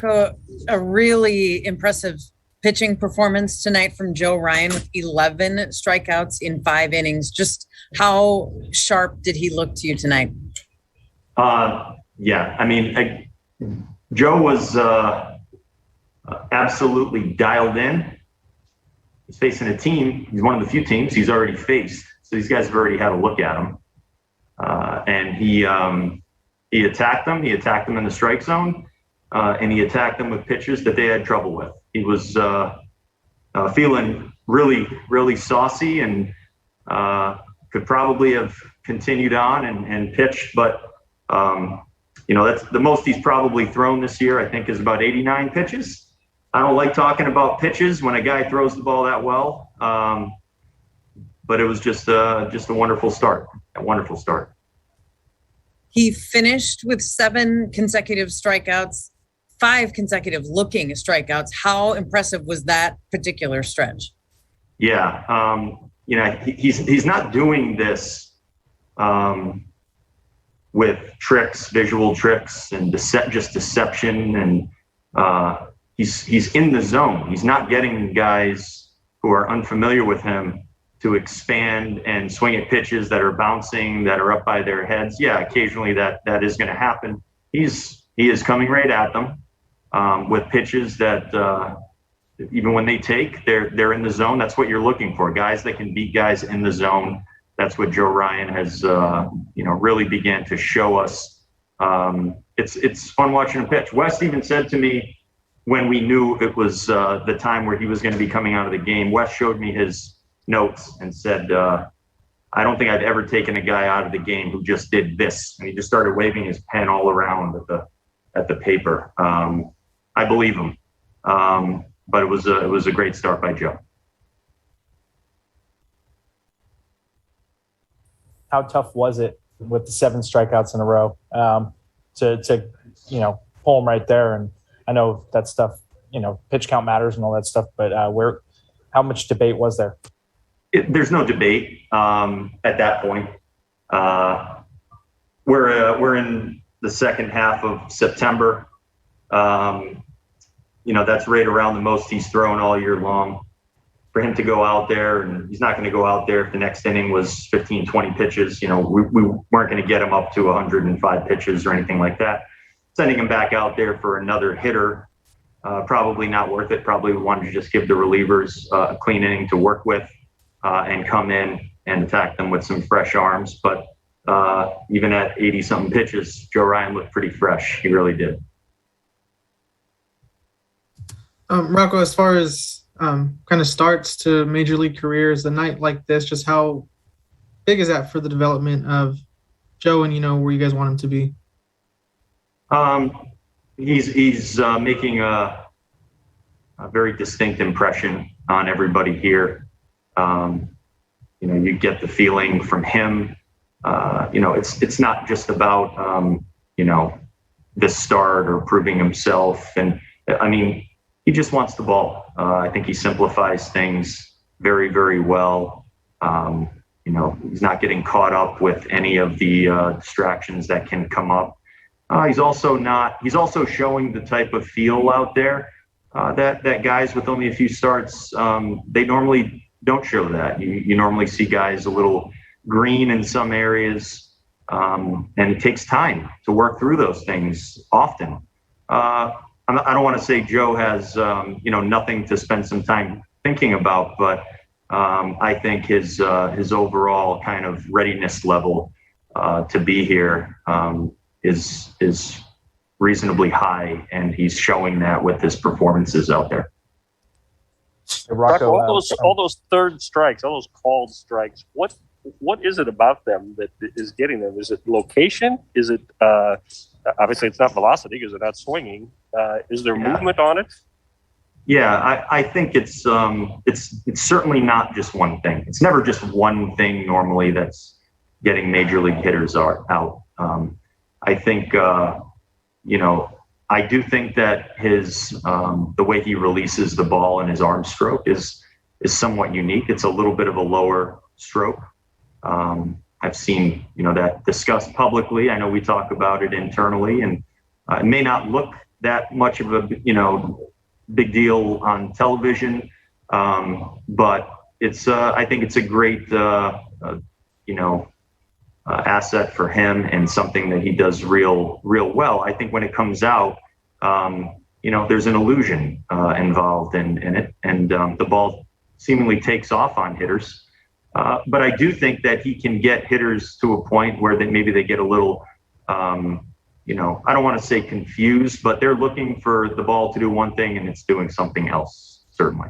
Rocco, a really impressive pitching performance tonight from Joe Ryan with 11 strikeouts in 5 innings. Just how sharp did he look to you tonight? Yeah, I mean, Joe was absolutely dialed in. He's facing a team. He's one of the few teams he's already faced. So these guys have already had a look at him. And he attacked them. He attacked them in the strike zone. And he attacked them with pitches that they had trouble with. He was feeling really, really saucy and could probably have continued on and pitched. But, that's the most he's probably thrown this year, I think, is about 89 pitches. I don't like talking about pitches when a guy throws the ball that well. But it was just a wonderful start, a wonderful start. He finished with 7 consecutive strikeouts, 5 consecutive looking strikeouts. How impressive was that particular stretch? Yeah, he's not doing this with tricks, visual tricks, and just deception. And he's in the zone. He's not getting guys who are unfamiliar with him to expand and swing at pitches that are bouncing, that are up by their heads. Yeah, occasionally that is going to happen. He is coming right at them with pitches that even when they take, they're in the zone. That's what you're looking for, guys that can beat guys in the zone. That's what Joe Ryan has really began to show us. It's fun watching him pitch. Wes even said to me when we knew it was the time where he was going to be coming out of the game, Wes showed me his notes and said, I don't think I've ever taken a guy out of the game who just did this. And he just started waving his pen all around at the paper. I believe him. But it was a great start by Joe. How tough was it with the 7 strikeouts in a row to pull him right there? And I know that stuff, pitch count matters and all that stuff, but how much debate was there? There's no debate at that point. We're in the second half of September. That's right around the most he's thrown all year long. For him to go out there, and he's not going to go out there if the next inning was 15, 20 pitches. We weren't going to get him up to 105 pitches or anything like that. Sending him back out there for another hitter, probably not worth it. Probably wanted to just give the relievers a clean inning to work with and come in and attack them with some fresh arms. But even at 80-something pitches, Joe Ryan looked pretty fresh. He really did. Rocco, as far as kind of starts to major league careers, a night like this, just how big is that for the development of Joe and, where you guys want him to be? He's making a very distinct impression on everybody here. You get the feeling from him. It's not just about, this start or proving himself. And I mean, he just wants the ball. I think he simplifies things very, very well. He's not getting caught up with any of the distractions that can come up. He's also showing the type of feel out there that guys with only a few starts, they normally don't show that. You normally see guys a little green in some areas, and it takes time to work through those things often. I don't want to say Joe has, nothing to spend some time thinking about, but I think his overall kind of readiness level to be here is reasonably high, and he's showing that with his performances out there. Rocco, all those third strikes, all those called strikes, what is it about them that is getting them? Is it location? Is it obviously it's not velocity because they're not swinging? Is there movement on it? Yeah, I think it's certainly not just one thing. It's never just one thing normally that's getting major league hitters out. I think I do think that his the way he releases the ball and his arm stroke is somewhat unique. It's a little bit of a lower stroke. I've seen that discussed publicly. I know we talk about it internally, and it may not look that much of a, big deal on television. But it's, I think it's a great, asset for him and something that he does real well. I think when it comes out, there's an illusion involved in it, and the ball seemingly takes off on hitters. But I do think that he can get hitters to a point where maybe they get a little, I don't want to say confused, but they're looking for the ball to do one thing and it's doing something else, certainly.